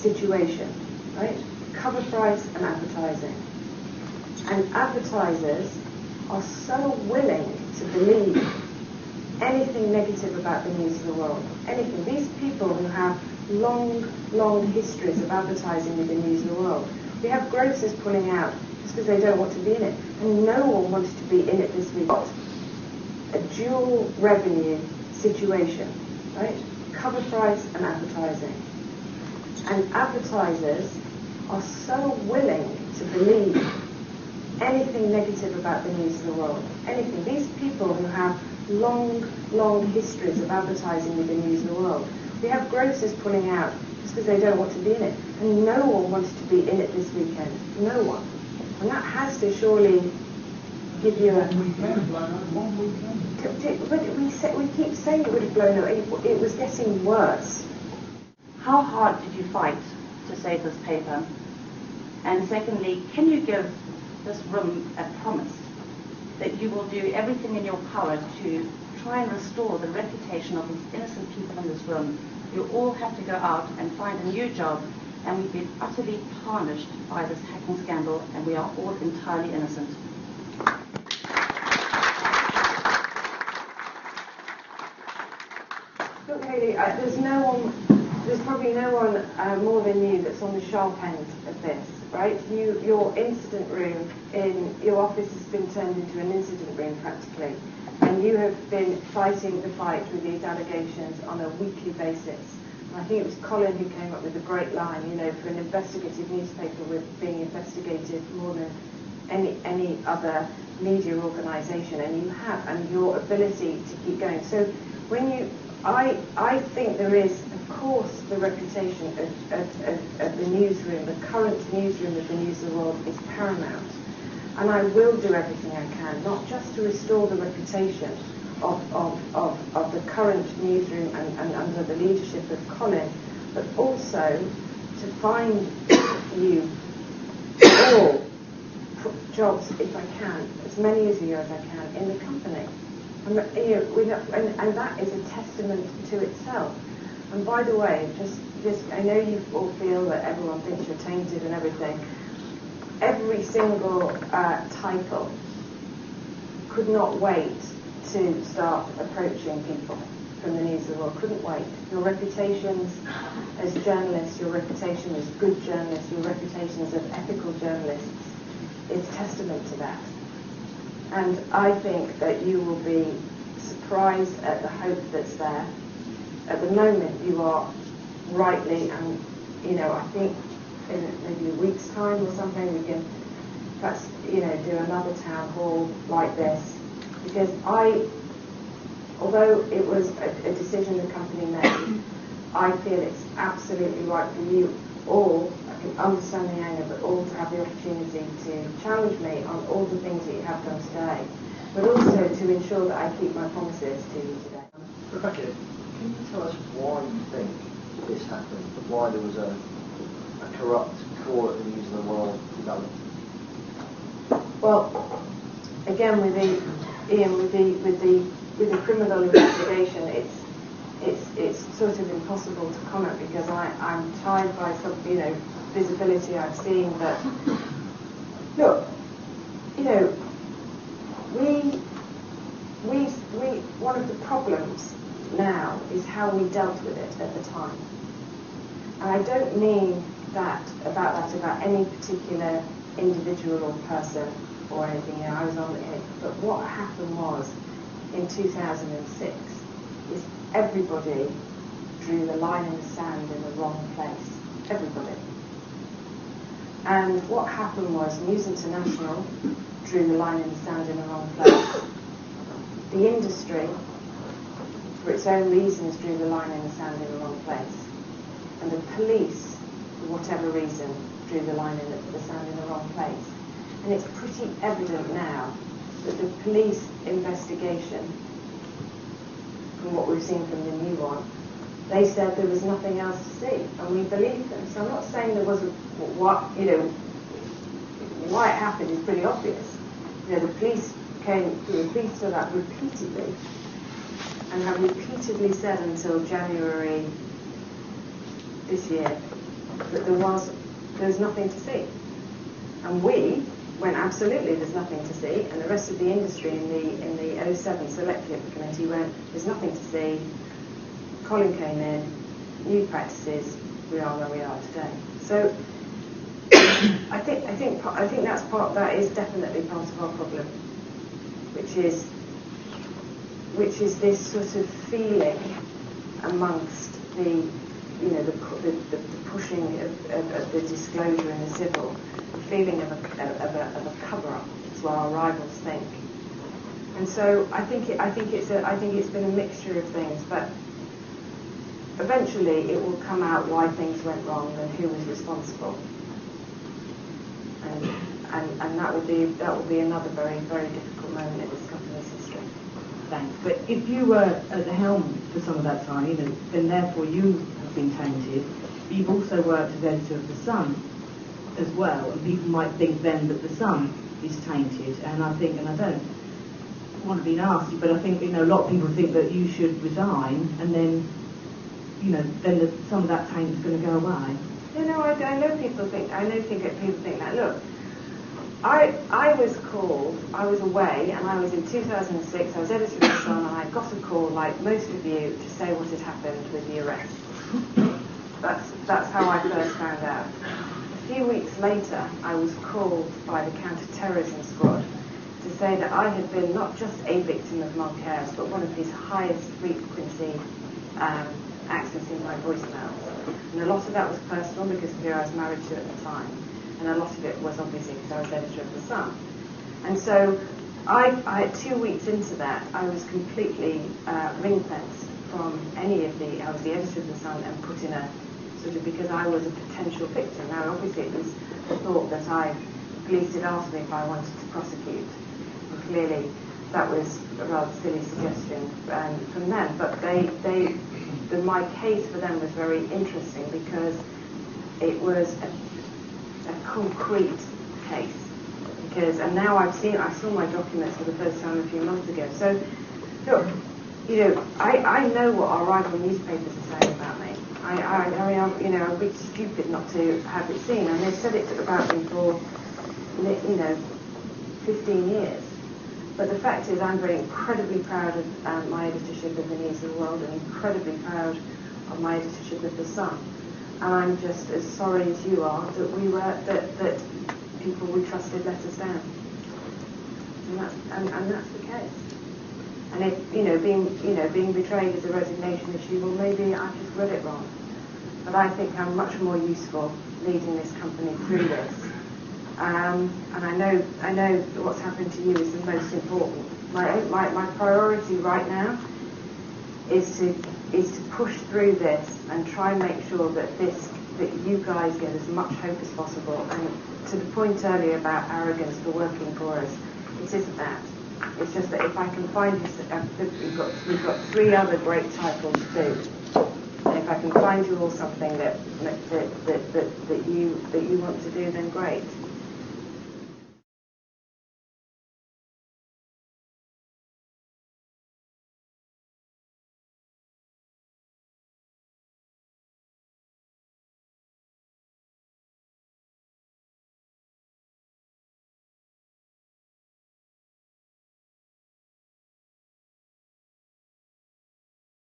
situation, right? Cover price and advertising. And advertisers are so willing to believe anything negative about the news of the world. Anything. These people who have long histories of advertising with the news of the world. We have grocers pulling out just because they don't want to be in it. And no one wanted to be in it this week. A dual revenue situation, right? Cover price and advertising. And advertisers are so willing to believe anything negative about the news of the world. Anything. These people who have long histories of advertising with the news of the world. We have grocers pulling out just because they don't want to be in it. And no one wanted to be in it this weekend. No one. And that has to surely give you a... One weekend. But we keep saying it would have blown over. It was getting worse. How hard did you fight to save this paper? And secondly, can you give this room a promise that you will do everything in your power to try and restore the reputation of these innocent people in this room who all have to go out and find a new job, and we've been utterly tarnished by this hacking scandal, and we are all entirely innocent. Look, Hayley, there's probably no one more than you that's on the sharp end of this, right? Your incident room in your office has been turned into an incident room practically, and you have been fighting the fight with these allegations on a weekly basis. And I think it was Colin who came up with a great line, for an investigative newspaper with being investigated more than any other media organisation, and you have, and your ability to keep going. So when I think there is, of course, the reputation of the newsroom, the current newsroom of the News of the World is paramount. And I will do everything I can, not just to restore the reputation of the current newsroom and under the leadership of Colin, but also to find you all jobs, if I can, as many of you as I can, in the company. And that is a testament to itself. And by the way, just I know you all feel that everyone thinks you're tainted and everything. Every single title could not wait to start approaching people from the news of the world. Couldn't wait. Your reputations as journalists, your reputation as good journalists, your reputations as ethical journalists is testament to that. And I think that you will be surprised at the hope that's there. At the moment, you are rightly, and I think in maybe a week's time or something, we can perhaps do another town hall like this. Because although it was a decision the company made, I feel it's absolutely right for you all. I can understand the anger, but all to have the opportunity to challenge me on all the things that you have done today, but also to ensure that I keep my promises to you today. Rebekah, can you tell us why you think this happened? Why there was a corrupt core at the News of the World developed? Well, again, with the criminal investigation, it's sort of impossible to comment because I'm tied by some visibility I've seen. But look, we one of the problems now is how we dealt with it at the time, and I don't mean that about any particular individual or person or anything. I was on it, but what happened was in 2006 is everybody drew the line in the sand in the wrong place. Everybody. And what happened was News International drew the line in the sand in the wrong place. The industry, for its own reasons, drew the line in the sand in the wrong place. And the police, for whatever reason, drew the line in the sand in the wrong place. And it's pretty evident now that the police investigation, from what we've seen from the new one, they said there was nothing else to see, and we believe them. So I'm not saying there wasn't why it happened is pretty obvious. The police stood up repeatedly and have repeatedly said until January this year that there's nothing to see. And we went, absolutely, there's nothing to see, and the rest of the industry in the 07 Select Committee went, there's nothing to see. Colin came in, new practices, we are where we are today. So I think that is definitely part of our problem, which is this sort of feeling amongst the pushing of the disclosure in the civil, the feeling of a cover-up is what our rivals think. And so I think it's been a mixture of things, but eventually it will come out why things went wrong and who was responsible. And that will be another very, very difficult moment in this company's history. Thanks. But if you were at the helm for some of that time, then therefore you have been tainted. But you've also worked as editor of The Sun as well, and people might think then that The Sun is tainted. And I think, and I don't want to be nasty, but I think a lot of people think that you should resign, and then some of that taint is going to go away. I know people think that. Look, I was called, I was away, and I was in 2006, I was editor of The Sun, and I got a call, like most of you, to say what had happened with the arrest. That's how I first found out. A few weeks later, I was called by the counter-terrorism squad to say that I had been not just a victim of Moncare's, but one of his highest frequency accessing my voicemails. And a lot of that was personal because of who I was married to at the time. And a lot of it was obviously because I was editor of The Sun. And so I 2 weeks into that, I was completely ring-fenced from any of I was the editor of The Sun and put in a sort of, because I was a potential victim. Now obviously it was the thought that police had asked me if I wanted to prosecute. And clearly that was a rather silly suggestion from them. But my case for them was very interesting because it was a concrete case. And now I saw my documents for the first time a few months ago. So, look, I know what our rival newspapers are saying about me. I'm a bit stupid not to have it seen. And they've said it about me for, 15 years. But the fact is, I'm very incredibly proud of my editorship of the News of the World and incredibly proud of my editorship of The Sun. And I'm just as sorry as you are that that people we trusted let us down. And that's the case. And if being betrayed is a resignation issue, well, maybe I just read it wrong. But I think I'm much more useful leading this company through this. And I know what's happened to you is the most important. My priority right now is to push through this and try and make sure that you guys get as much hope as possible. And to the point earlier about arrogance for working for us, it isn't that. It's just that if I can find you, we've got 3 other great titles too. And if I can find you all something that you want to do, then great.